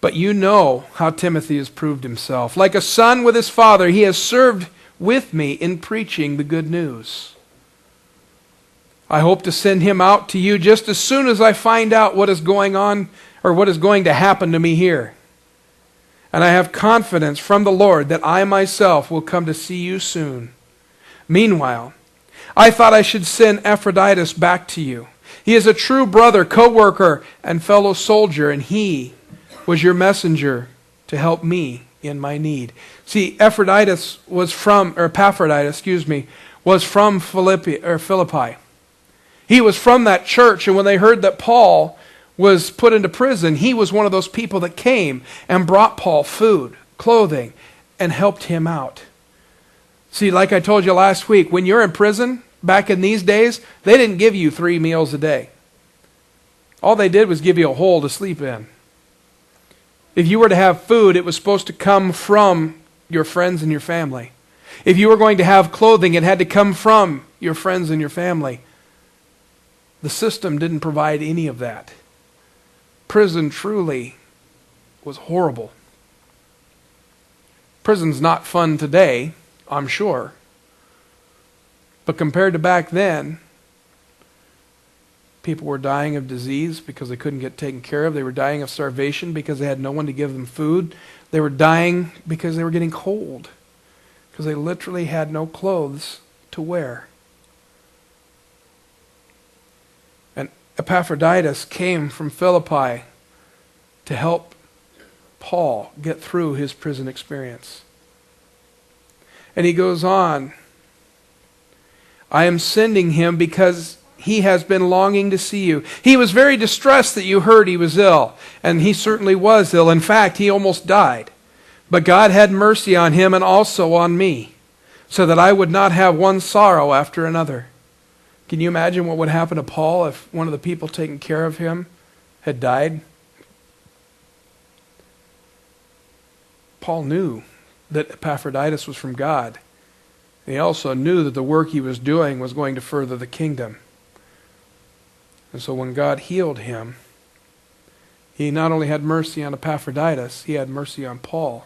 But you know how Timothy has proved himself. Like a son with his father, he has served with me in preaching the good news. I hope to send him out to you just as soon as I find out what is going on or what is going to happen to me here. And I have confidence from the Lord that I myself will come to see you soon. Meanwhile, I thought I should send Epaphroditus back to you. He is a true brother, co-worker, and fellow soldier, and he was your messenger to help me in my need. See, Epaphroditus was from Philippi. He was from that church, and when they heard that Paul was put into prison, he was one of those people that came and brought Paul food, clothing, and helped him out. See, like I told you last week, when you're in prison, back in these days, they didn't give you 3 meals a day. All they did was give you a hole to sleep in. If you were to have food, it was supposed to come from your friends and your family. If you were going to have clothing, it had to come from your friends and your family. The system didn't provide any of that. Prison truly was horrible. Prison's not fun today, I'm sure. But compared to back then, people were dying of disease because they couldn't get taken care of. They were dying of starvation because they had no one to give them food. They were dying because they were getting cold, because they literally had no clothes to wear. And Epaphroditus came from Philippi to help Paul get through his prison experience. And he goes on, I am sending him because he has been longing to see you. He was very distressed that you heard he was ill, and he certainly was ill. In fact, he almost died. But God had mercy on him and also on me, so that I would not have one sorrow after another. Can you imagine what would happen to Paul if one of the people taking care of him had died? Paul knew that Epaphroditus was from God. He also knew that the work he was doing was going to further the kingdom. And so when God healed him, he not only had mercy on Epaphroditus, he had mercy on Paul.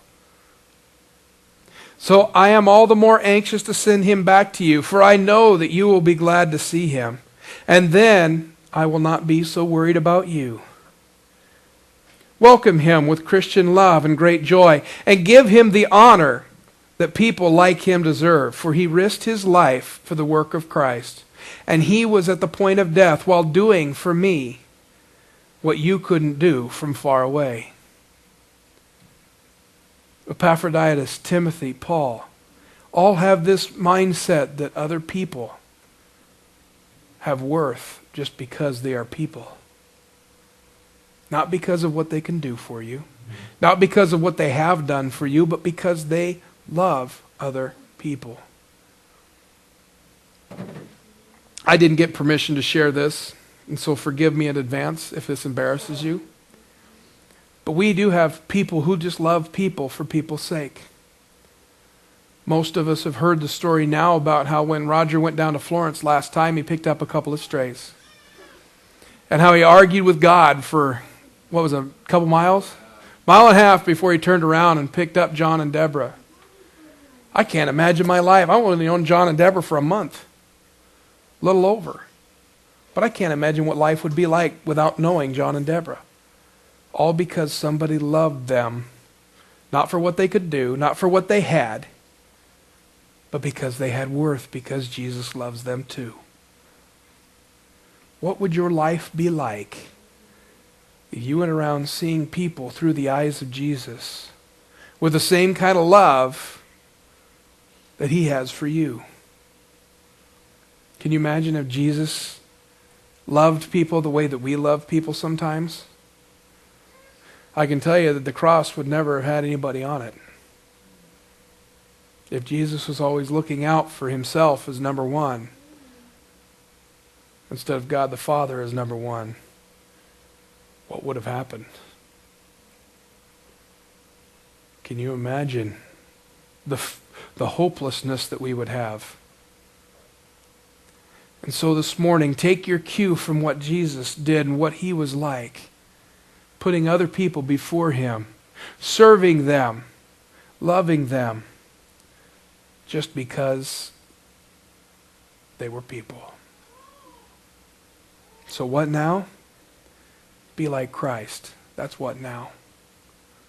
So I am all the more anxious to send him back to you, for I know that you will be glad to see him. And then I will not be so worried about you. Welcome him with Christian love and great joy, and give him the honor that people like him deserve, for he risked his life for the work of Christ, and he was at the point of death while doing for me what you couldn't do from far away. Epaphroditus, Timothy, Paul, all have this mindset that other people have worth just because they are people. Not because of what they can do for you, not because of what they have done for you, but because they love other people. I didn't get permission to share this, and so forgive me in advance if this embarrasses you. But we do have people who just love people for people's sake. Most of us have heard the story now about how when Roger went down to Florence last time, he picked up a couple of strays. And how he argued with God for, a couple miles? Mile and a half before he turned around and picked up John and Deborah. I can't imagine my life. I only known John and Deborah for a month. A little over. But I can't imagine what life would be like without knowing John and Deborah. All because somebody loved them. Not for what they could do, not for what they had, but because they had worth, because Jesus loves them too. What would your life be like if you went around seeing people through the eyes of Jesus with the same kind of love that he has for you? Can you imagine if Jesus loved people the way that we love people sometimes? I can tell you that the cross would never have had anybody on it. If Jesus was always looking out for himself as number one, instead of God the Father as number one, what would have happened? Can you imagine the hopelessness that we would have? And so this morning, take your cue from what Jesus did and what he was like. putting other people before him, serving them, loving them, just because they were people. So what now? Be like Christ. That's what now.